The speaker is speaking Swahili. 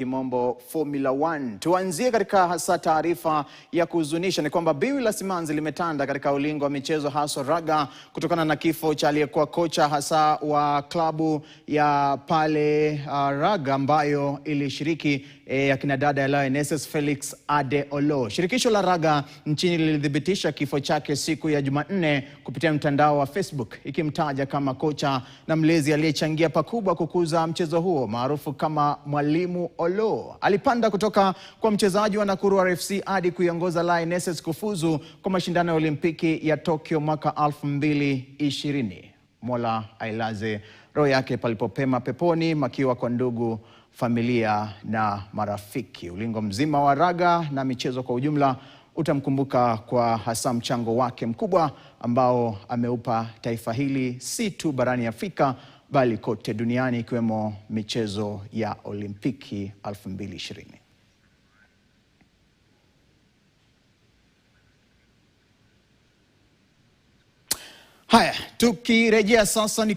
Kimombo Formula 1. Tuanzie katika hasa taarifa ya kuhuzunisha ni kwamba biwi la simanzi limetanda katika ulingo wa michezo hasa raga kutokana na kifo cha aliyekuwa kocha hasa wa klabu ya pale raga ambayo ilishiriki ya kinadada ya Lionesses Felix Adeolo. Shirikisho la raga nchini lilithibitisha kifo chake siku ya Jumanne kupitia mtandao wa Facebook, ikimtaja kama kocha na mlezi aliyechangia pakubwa kukuza mchezo huo maarufu kama Mwalimu Olo. Alipanda kutoka kwa mchezaji wa Nakuru RFC hadi kuiongoza Lionesses kufuzu kwa mashindano ya Olimpiki ya Tokyo mwaka 2020. Mola ailaze roho yake palipopema peponi, makiwa kwa ndugu, familia na marafiki. Ulingo mzima wa raga na michezo kwa ujumla utamkumbuka kwa hasa mchango wake mkubwa ambao ameupa taifa hili si tu barani Afrika bali kote duniani, ikiwemo michezo ya Olimpiki 2020. Haya, tukirejea sasa ni